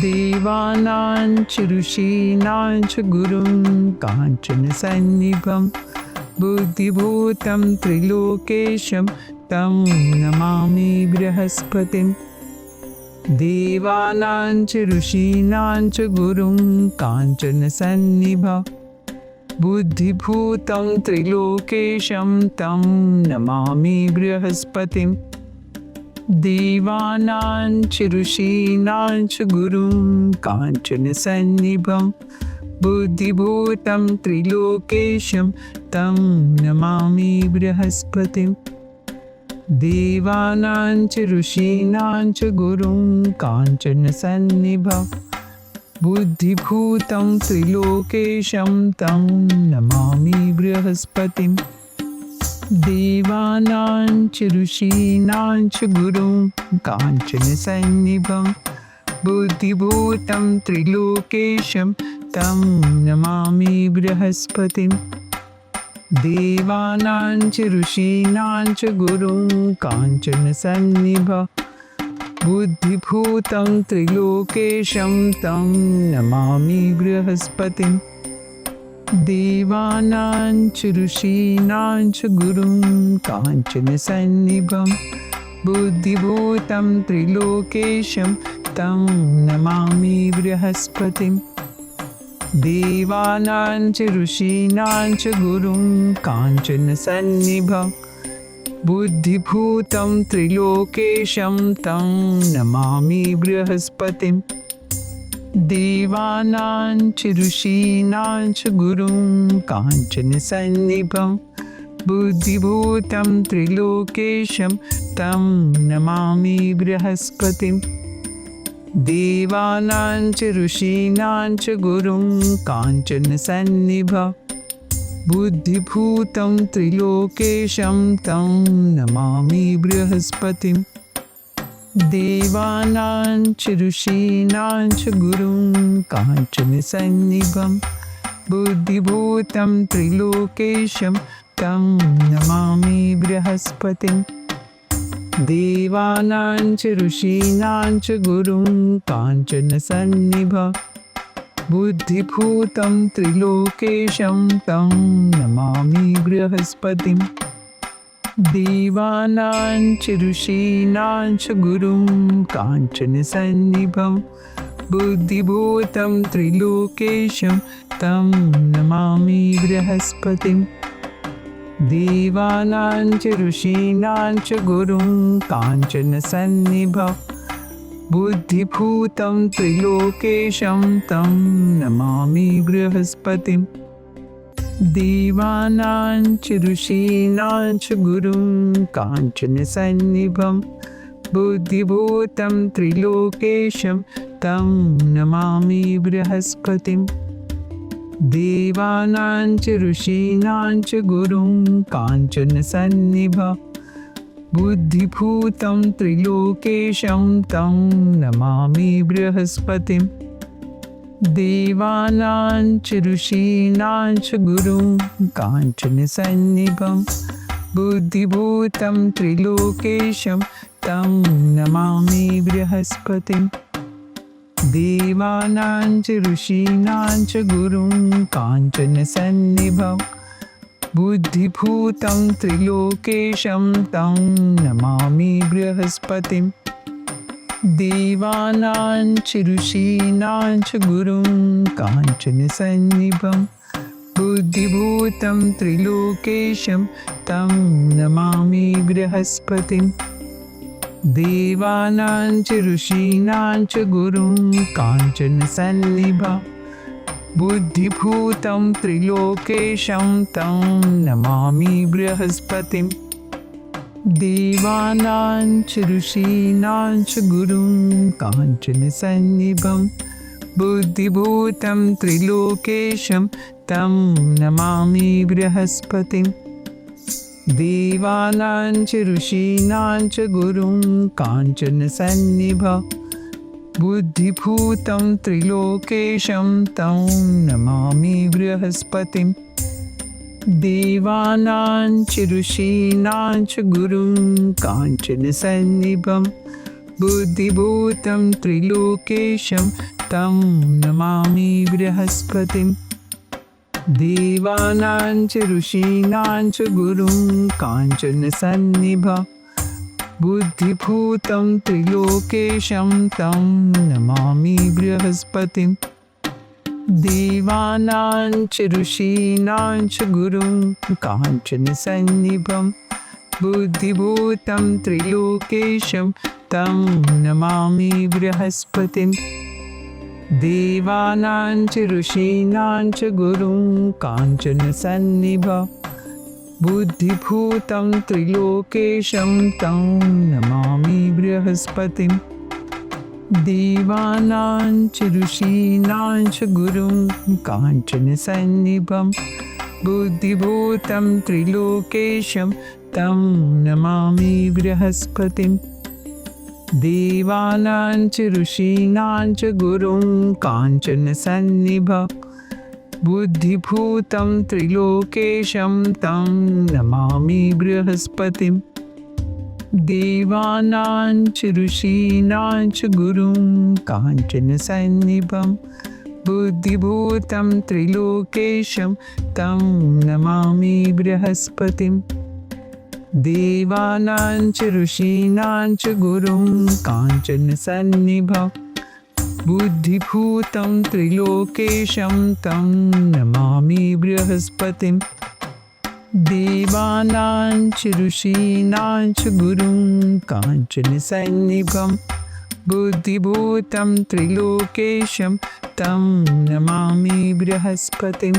देवानां च ऋषीणां च गुरुं काञ्चनसन्निभं बुद्धिभूतं त्रिलोकेशं तं नमामि बृहस्पतिं। देवानां च ऋषीणां च गुरुं काञ्चनसन्निभं बुद्धिभूतं त्रिलोकेशं तं नमामि बृहस्पतिं। देवानां च ऋषीणां च गुरुं काञ्चनसन्निभं बुद्धिभूतं त्रिलोकेशं तं नमामि बृहस्पतिं। देवानां च ऋषीणां च गुरुं काञ्चनसन्निभं बुद्धिभूतं त्रिलोकेशं तं नमामि बृहस्पतिं। देवानां च ऋषीणां च गुरुं काञ्चनसन्निभं बुद्धिभूतं त्रिलोकेशं तं नमामि बृहस्पतिं। देवानां च ऋषीणां च गुरुं काञ्चनसन्निभं बुद्धिभूतं त्रिलोकेशं तं नमामि बृहस्पतिं। देवानां च ऋषीणां च गुरुं काञ्चनसन्निभं बुद्धिभूतं त्रिलोकेशं तं नमामि बृहस्पतिं। देवानां च ऋषीणां च गुरुं काञ्चनसन्निभं बुद्धिभूतं त्रिलोकेशं तं नमामि बृहस्पतिं। देवानां च ऋषीणां च गुरुं काञ्चनसन्निभं बुद्धिभूतं त्रिलोकेशं तं नमामि बृहस्पतिं। देवानां च ऋषीणां च गुरुं काञ्चनसन्निभं बुद्धिभूतं त्रिलोकेशं तं नमामि बृहस्पतिं। देवानां च ऋषीणां च गुरुं काञ्चनसन्निभं बुद्धिभूतं त्रिलोकेशं तं नमामि बृहस्पतिं। देवानां च ऋषीणां च गुरुं काञ्चनसन्निभं बुद्धिभूतं त्रिलोकेशं तं नमामि बृहस्पतिं। देवानां च ऋषीणां च गुरुं काञ्चनसन्निभं बुद्धिभूतं त्रिलोकेशं तं नमामि बृहस्पतिं। देवानां च ऋषीणां च गुरुं काञ्चनसन्निभं बुद्धिभूतं त्रिलोकेशं तं नमामि बृहस्पतिं। देवानां च ऋषीणां च गुरुं काञ्चनसन्निभं बुद्धिभूतं त्रिलोकेशं तं नमामि बृहस्पतिं। देवानां च ऋषीणां च गुरुं काञ्चनसन्निभं बुद्धिभूतं त्रिलोकेशं तं नमामि बृहस्पतिं। देवानां च ऋषीणां च गुरुं काञ्चनसन्निभं बुद्धिभूतं त्रिलोकेशं तं नमामि बृहस्पतिं। देवानां च ऋषीणां च गुरुं काञ्चनसन्निभं बुद्धिभूतं त्रिलोकेशं तं नमामि बृहस्पतिं। देवानां च ऋषीणां च गुरुं काञ्चनसन्निभं बुद्धिभूतं त्रिलोकेशं तं नमामि बृहस्पतिं। देवानां च ऋषीणां च गुरुं काञ्चनसन्निभं बुद्धिभूतं त्रिलोकेशं तं नमामि बृहस्पतिं। देवानां च ऋषीणां च गुरुं काञ्चनसन्निभं बुद्धिभूतं त्रिलोकेशं तं नमामि बृहस्पतिं। देवानां च ऋषीणां च गुरुं काञ्चनसन्निभं बुद्धिभूतं त्रिलोकेशं तं नमामि बृहस्पतिं। देवानां च ऋषीणां च गुरुं काञ्चनसन्निभं बुद्धिभूतं त्रिलोकेशं तं नमामि बृहस्पतिं देवानां च ऋषीणां च गुरुं काञ्चनसन्निभं बुद्धिभूतं त्रिलोकेशं तं नमामि बृहस्पतिं देवानां च ऋषीणां च गुरुं काञ्चनसन्निभं बुद्धिभूतं त्रिलोकेशं तं नमामि बृहस्पतिं देवानां च ऋषीणां च गुरुं काञ्चनसन्निभं बुद्धिभूतं त्रिलोकेशं तं नमामि बृहस्पतिं देवानां च ऋषीणां च गुरुं काञ्चनसन्निभं बुद्धिभूतं त्रिलोकेशं तं नमामि बृहस्पतिं देवानां च ऋषीणां च गुरुं काञ्चनसन्निभं बुद्धिभूतं त्रिलोकेशं तं नमामि बृहस्पतिं देवानां च ऋषीणां च गुरुं काञ्चनसन्निभं बुद्धिभूतं त्रिलोकेशं तं नमामि बृहस्पतिं देवानां च ऋषीणां च गुरुं काञ्चनसन्निभं बुद्धिभूतं त्रिलोकेशं तं नमामि बृहस्पतिं देवानां च ऋषीणां च गुरुं काञ्चनसन्निभं बुद्धिभूतं त्रिलोकेशं तं नमामि बृहस्पतिं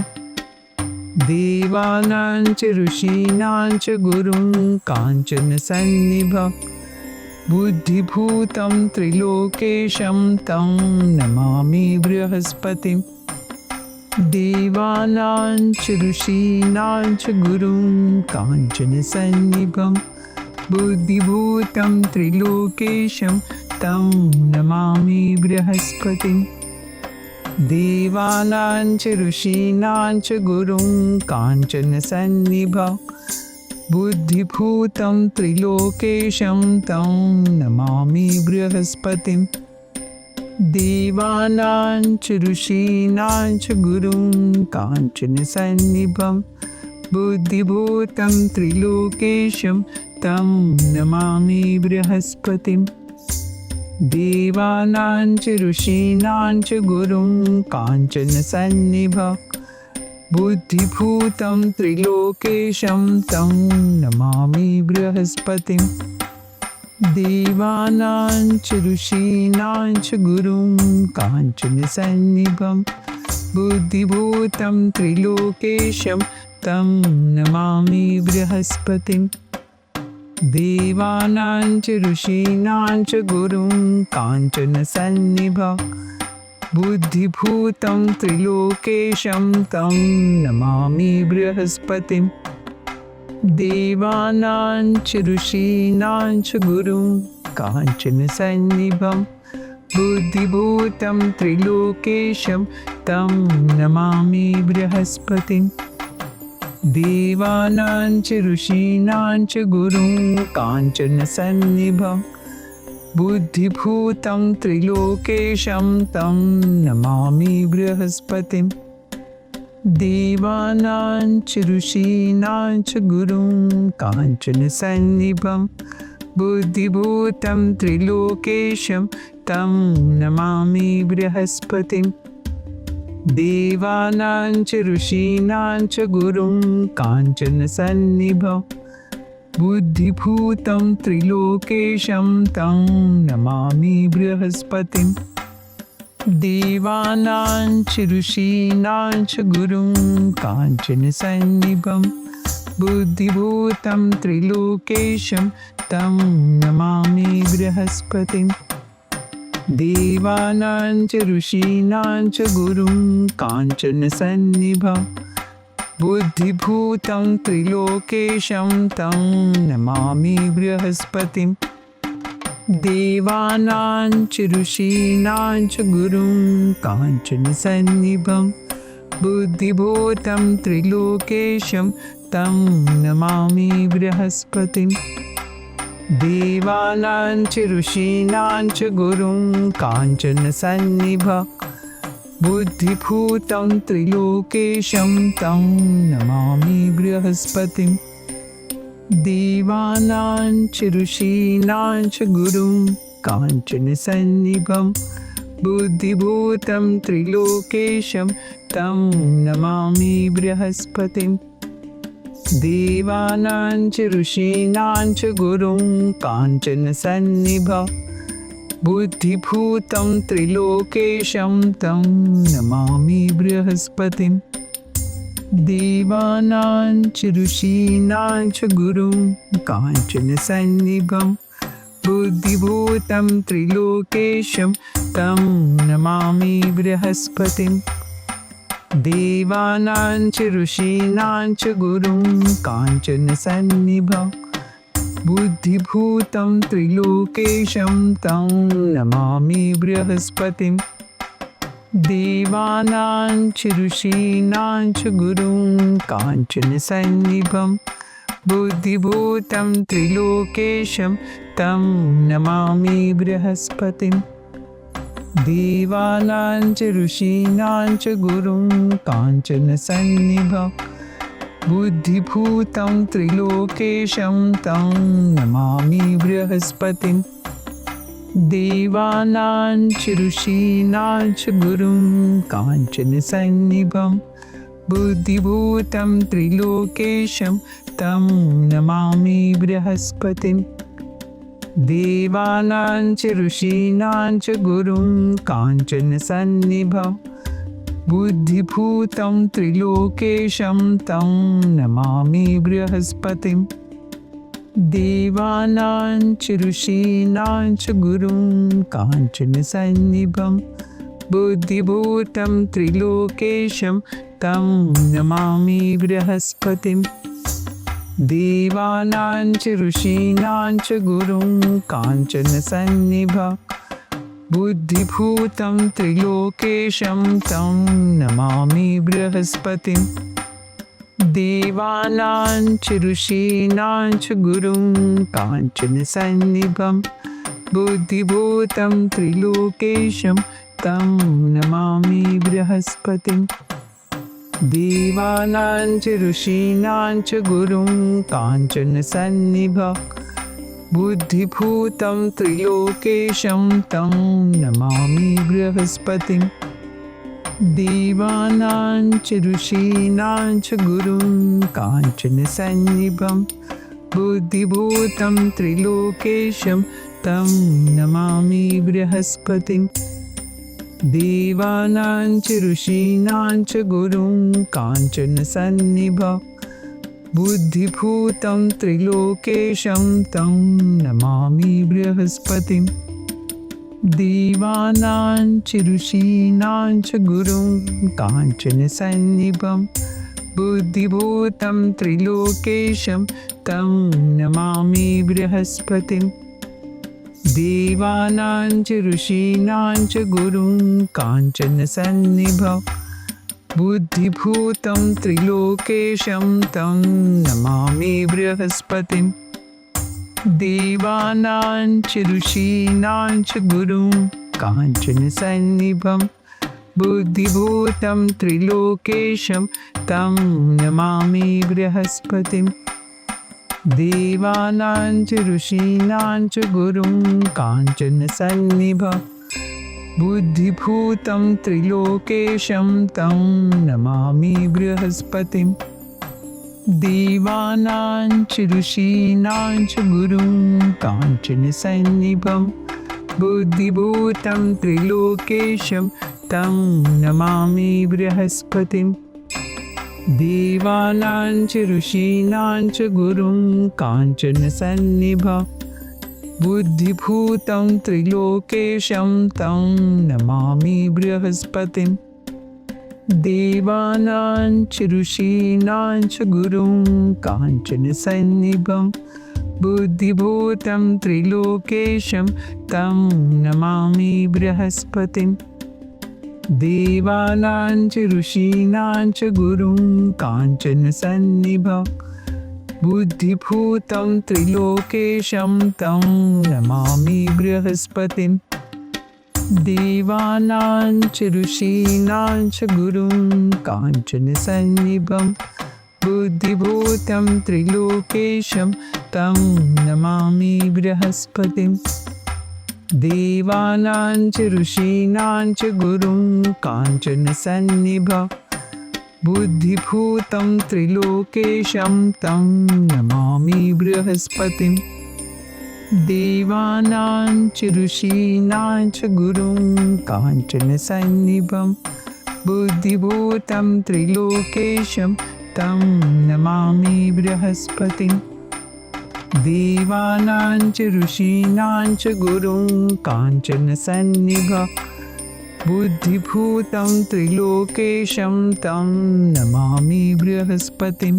देवानां च ऋषीणां च गुरुं काञ्चनसन्निभं बुद्धिभूतं त्रिलोकेशं तं नमामि बृहस्पतिं देवानां च ऋषीणां च गुरुं काञ्चनसन्निभं बुद्धिभूतं त्रिलोकेशं तं नमामि बृहस्पतिं देवानां च ऋषीणां च गुरुं काञ्चनसन्निभं बुद्धिभूतं त्रिलोकेशं तं नमामि बृहस्पतिं देवानां च ऋषीणां च गुरुं काञ्चनसन्निभं बुद्धिभूतं त्रिलोकेशं तं नमामि बृहस्पतिं देवानां च ऋषीणां च गुरुं काञ्चनसन्निभं बुद्धिभूतं त्रिलोकेशं तं नमामि बृहस्पतिं देवानां च ऋषीणां च गुरुं काञ्चनसन्निभं बुद्धिभूतं त्रिलोकेशं तं नमामि बृहस्पतिं देवानां च ऋषीणां च गुरुं काञ्चनसन्निभं बुद्धिभूतं त्रिलोकेशं तं नमामि बृहस्पतिं देवानां च ऋषीणां च गुरुं काञ्चनसन्निभं बुद्धिभूतं त्रिलोकेशं तं नमामि बृहस्पतिं देवानां च ऋषीणां च गुरुं काञ्चनसन्निभं बुद्धिभूतं त्रिलोकेशं तं नमामि बृहस्पतिं देवानां च ऋषीणां च गुरुं काञ्चनसन्निभं बुद्धिभूतं त्रिलोकेशं तं नमामि बृहस्पतिं देवानां च ऋषीणां च गुरुं काञ्चनसन्निभं बुद्धिभूतं त्रिलोकेशं तं नमामि बृहस्पतिं देवानां च ऋषीणां च गुरुं काञ्चनसन्निभं बुद्धिभूतं त्रिलोकेशं तं नमामि बृहस्पतिं देवानां च ऋषीणां च गुरुं काञ्चनसन्निभं बुद्धिभूतं त्रिलोकेशं तं नमामि बृहस्पतिं देवानां च ऋषीणां च गुरुं काञ्चनसन्निभं बुद्धिभूतं त्रिलोकेशं तं नमामि बृहस्पतिं देवानां च ऋषीणां च गुरुं काञ्चनसन्निभं बुद्धिभूतं त्रिलोकेशं तं नमामि बृहस्पतिं देवानां च ऋषीणां च गुरुं काञ्चनसन्निभं बुद्धिभूतं त्रिलोकेशं तं नमामि बृहस्पतिं देवानां च ऋषीणां च गुरुं काञ्चनसन्निभं बुद्धिभूतं त्रिलोकेशं तं नमामि बृहस्पतिं देवानां च ऋषीणां च गुरुं काञ्चनसन्निभं बुद्धिभूतं त्रिलोकेशं तं नमामि बृहस्पतिं देवानां च ऋषीणां च गुरुं काञ्चनसन्निभं बुद्धिभूतं त्रिलोकेशं तं नमामि बृहस्पतिं देवानां च ऋषीणां च गुरुं काञ्चनसन्निभं बुद्धिभूतं त्रिलोकेशं तं नमामि बृहस्पतिं देवानां च ऋषीणां च गुरुं काञ्चनसन्निभं बुद्धिभूतं त्रिलोकेशं तं नमामि बृहस्पतिं देवानां च ऋषीणां च गुरुं काञ्चनसन्निभं बुद्धिभूतं त्रिलोकेशं तं नमामि बृहस्पतिं देवानां च ऋषीणां च गुरुं काञ्चनसन्निभं बुद्धिभूतं त्रिलोकेशं तं नमामि बृहस्पतिं देवानां च ऋषीणां च गुरुं काञ्चनसन्निभं बुद्धिभूतं त्रिलोकेशं तं नमामि बृहस्पतिं देवानां च ऋषीणां च गुरुं काञ्चनसन्निभं बुद्धिभूतं त्रिलोकेशं तं नमामि बृहस्पतिं देवानां च ऋषीणां च गुरुं काञ्चनसन्निभं बुद्धिभूतं त्रिलोकेशं तं नमामि बृहस्पतिं देवानां च ऋषीणां च गुरुं काञ्चनसन्निभं बुद्धिभूतं त्रिलोकेशं तं नमामि बृहस्पतिं देवानां च ऋषीणां च गुरुं काञ्चनसन्निभं बुद्धिभूतं त्रिलोकेशं तं नमामि बृहस्पतिं देवानां च ऋषीणां च गुरुं काञ्चनसन्निभं बुद्धिभूतं त्रिलोकेशं तं नमामि बृहस्पतिं देवानां च ऋषीणां च गुरुं काञ्चनसन्निभं बुद्धिभूतं त्रिलोकेशं तं नमामि बृहस्पतिं देवानां च ऋषीणां च गुरुं काञ्चनसन्निभं बुद्धिभूतं त्रिलोकेशं तं नमामि बृहस्पतिं देवानां च ऋषीणां च गुरुं काञ्चनसन्निभं बुद्धिभूतं त्रिलोकेशं तं नमामि बृहस्पतिं देवानां च ऋषीणां च गुरुं काञ्चनसन्निभं बुद्धिभूतं त्रिलोकेशं तं नमामि बृहस्पतिं देवानां च ऋषीणां च गुरुं काञ्चनसन्निभं बुद्धिभूतं त्रिलोकेशं तं नमामि बृहस्पतिं देवानां च ऋषीणां च गुरुं काञ्चनसन्निभं बुद्धिभूतं त्रिलोकेशं तं नमामि बृहस्पतिं देवानां च ऋषीणां च गुरुं काञ्चनसन्निभं बुद्धिभूतं त्रिलोकेशं तं नमामि बृहस्पतिं देवानां च ऋषीणां च गुरुं काञ्चनसन्निभं बुद्धिभूतं त्रिलोकेशं तं नमामि बृहस्पतिं देवानां च ऋषीणां च गुरुं काञ्चनसन्निभं बुद्धिभूतं त्रिलोकेशं तं नमामि बृहस्पतिं देवानां च ऋषीणां च गुरुं काञ्चनसन्निभं बुद्धिभूतं त्रिलोकेशं तं नमामि बृहस्पतिं देवानां च ऋषीणां च गुरुं काञ्चनसन्निभं बुद्धिभूतं त्रिलोकेशं तं नमामि बृहस्पतिं देवानां च ऋषीणां च गुरुं काञ्चनसन्निभं बुद्धिभूतं त्रिलोकेशं तं नमामि बृहस्पतिं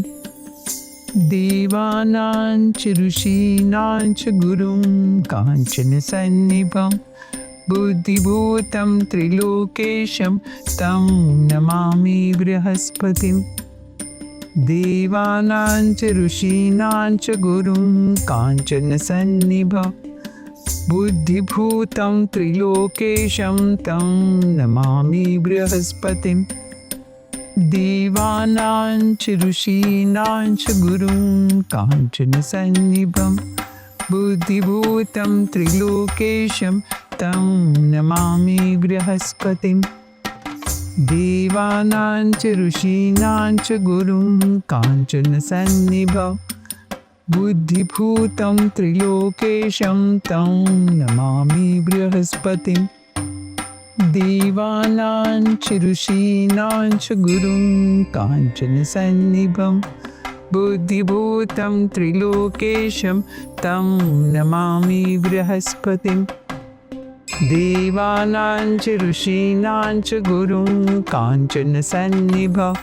देवानां च ऋषीणां च गुरुं काञ्चनसन्निभं बुद्धिभूतं त्रिलोकेशं तं नमामि बृहस्पतिं देवानां च ऋषीणां च गुरुं काञ्चनसन्निभं बुद्धिभूतं त्रिलोकेशं तं नमामि बृहस्पतिं देवानां च ऋषीणां च गुरुं काञ्चनसन्निभं बुद्धिभूतं त्रिलोकेशं तं नमामि बृहस्पतिं देवानां च ऋषीणां च गुरुं काञ्चनसन्निभं बुद्धिभूतं त्रिलोकेशं तं नमामि बृहस्पतिं देवानां च ऋषीणां च गुरुं काञ्चनसन्निभं बुद्धिभूतं त्रिलोकेशं तं नमामि बृहस्पतिं देवानां च ऋषीणां च गुरुं काञ्चनसन्निभं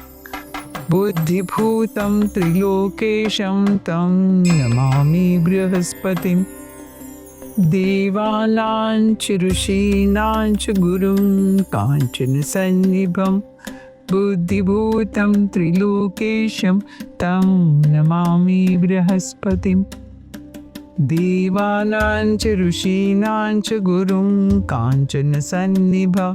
बुद्धिभूतं त्रिलोकेशं तं नमामि बृहस्पतिं देवानां च ऋषीणां च गुरुं काञ्चनसन्निभं बुद्धिभूतं त्रिलोकेशं तं नमामि बृहस्पतिं देवानां च ऋषीणां च गुरुं काञ्चनसन्निभं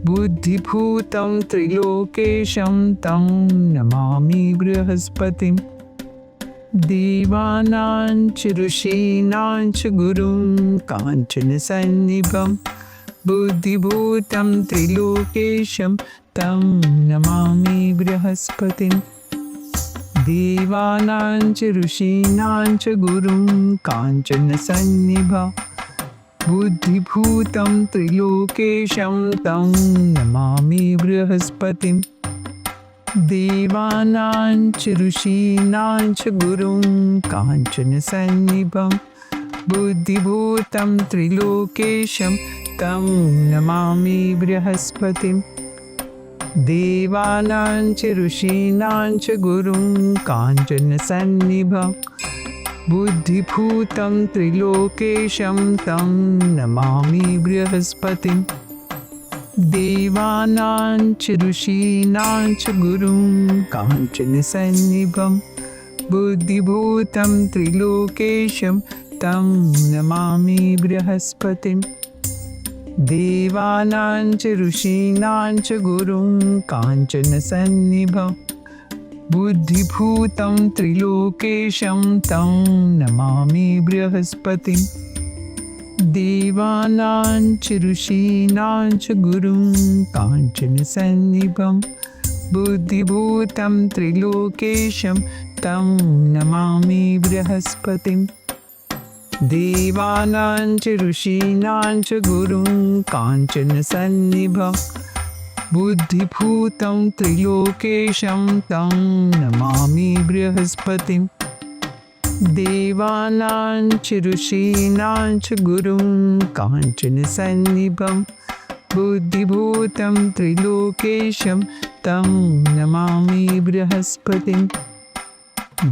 बुद्धिभूतं त्रिलोकेशं तं नमामि बृहस्पतिं देवानां च ऋषीणां च गुरुं काञ्चनसन्निभं बुद्धिभूतं त्रिलोकेशं तं नमामि बृहस्पतिं देवानां च ऋषीणां च गुरुं काञ्चनसन्निभं बुद्धिभूतं त्रिलोकेशं तं नमामि बृहस्पतिं देवानां च ऋषीणां च गुरुं काञ्चनसन्निभं बुद्धिभूतं त्रिलोकेशं तं नमामि बृहस्पतिं देवानां च ऋषीणां च गुरुं काञ्चनसन्निभं बुद्धिभूतं त्रिलोकेशं तं नमामि बृहस्पतिं देवानां च ऋषीणां च गुरुं काञ्चनसन्निभं बुद्धिभूतं त्रिलोकेशं तं नमामि बृहस्पतिं देवानां च ऋषीणां च गुरुं काञ्चनसन्निभं बुद्धिभूतं त्रिलोकेशं तं नमामि बृहस्पतिं देवानां च ऋषीणां च गुरुं काञ्चनसन्निभं बुद्धिभूतं त्रिलोकेशं तं नमामि बृहस्पतिं देवानां च ऋषीणां च गुरुं काञ्चनसन्निभं बुद्धिभूतं त्रिलोकेशं तं नमामि बृहस्पतिं देवानां च ऋषीणां च गुरुं काञ्चनसन्निभं बुद्धिभूतं त्रिलोकेशं तं नमामि बृहस्पतिं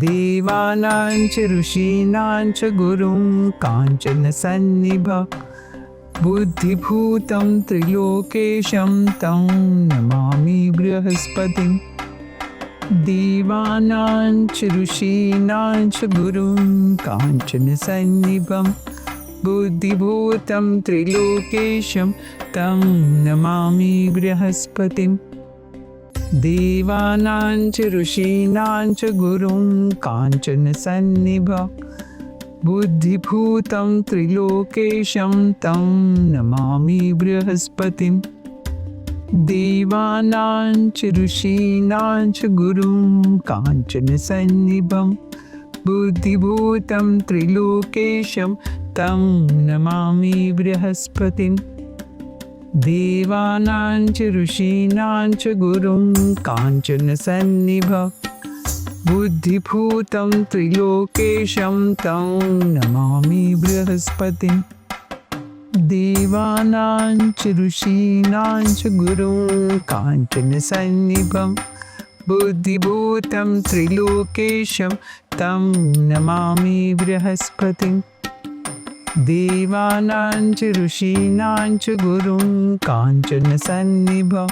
देवानां च ऋषीणां च गुरुं काञ्चनसन्निभं बुद्धिभूतं त्रिलोकेशं तं नमामि बृहस्पतिं देवानां च ऋषीणां च गुरुं काञ्चनसन्निभं बुद्धिभूतं त्रिलोकेशं तं नमामि बृहस्पतिम् देवानां च ऋषीणां च गुरुं काञ्चनसन्निभं बुद्धिभूतं त्रिलोकेशं तं नमामि बृहस्पतिम् देवानां च ऋषीणां च गुरुं काञ्चनसन्निभं बुद्धिभूतं त्रिलोकेशं तं नमामि बृहस्पतिम् देवानां च ऋषीणां च गुरुं काञ्चनसन्निभं बुद्धिभूतं त्रिलोकेशं तं नमामि बृहस्पतिम् देवानां च ऋषीणां च गुरुं काञ्चनसन्निभं बुद्धिभूतं त्रिलोकेशं तं नमामि बृहस्पतिम् देवानां च ऋषीणां च गुरुं काञ्चनसन्निभं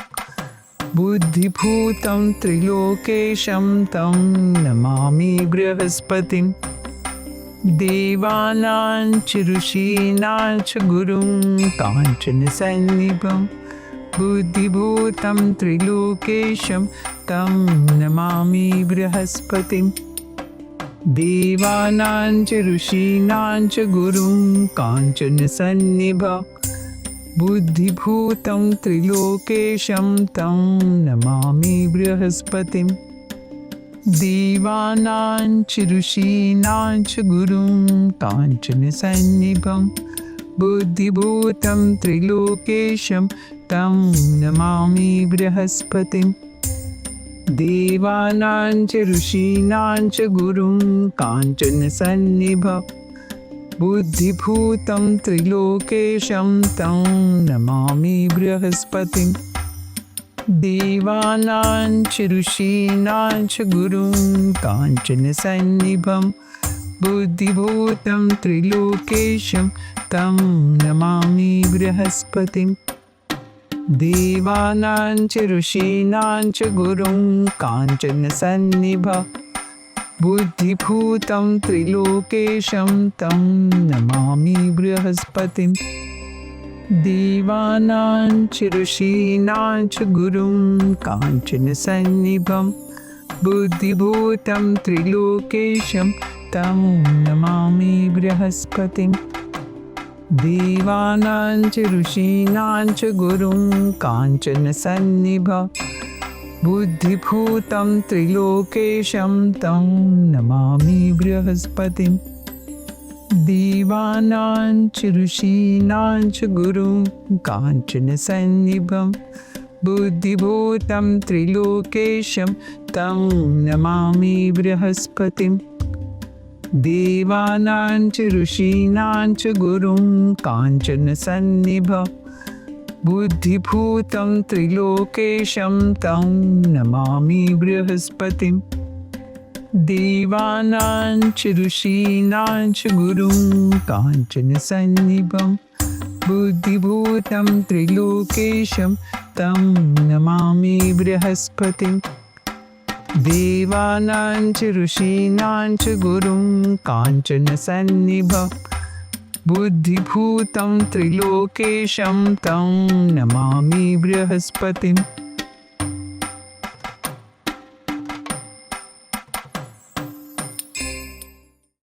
बुद्धिभूतं त्रिलोकेशं तं नमामि बृहस्पतिम् देवानां च ऋषीणां च गुरुं काञ्चनसन्निभं बुद्धिभूतं त्रिलोकेशं तं नमामि बृहस्पतिम् देवानां च ऋषीणां च गुरुं काञ्चनसन्निभं बुद्धिभूतं त्रिलोकेशं तं नमामि बृहस्पतिम् देवानां च ऋषीणां च गुरुं काञ्चनसन्निभं बुद्धिभूतं त्रिलोकेशं तं नमामि बृहस्पतिम् देवानां च ऋषीणां च गुरुं काञ्चनसन्निभं बुद्धिभूतं त्रिलोकेशं तं नमामि बृहस्पतिम् देवानां च ऋषीणां च गुरुं काञ्चनसन्निभं बुद्धिभूतं त्रिलोकेशं तं नमामि बृहस्पतिम् देवानां च ऋषीणां च गुरुं काञ्चनसन्निभं बुद्धिभूतं त्रिलोकेशं तं नमामि बृहस्पतिम् देवानां च ऋषीणां च गुरुं काञ्चनसन्निभं बुद्धिभूतं त्रिलोकेशं तं नमामि बृहस्पतिम् देवानां च ऋषीणां च गुरुं काञ्चनसन्निभं बुद्धिभूतं त्रिलोकेशं तं नमामि बृहस्पतिम् देवानां च ऋषीणां च गुरुं काञ्चनसन्निभं बुद्धिभूतं त्रिलोकेशं तं नमामि बृहस्पतिम् देवानां च ऋषीणां च गुरुं काञ्चनसन्निभं बुद्धिभूतं त्रिलोकेशं तं नमामि बृहस्पतिम् देवानां च ऋषीणां च गुरुं काञ्चनसन्निभं बुद्धिभूतं त्रिलोकेशं तं नमामि बृहस्पतिम् देवानां च ऋषीणां च गुरुं काञ्चनसन्निभं बुद्धिभूतं त्रिलोकेशं तं नमामि बृहस्पतिम्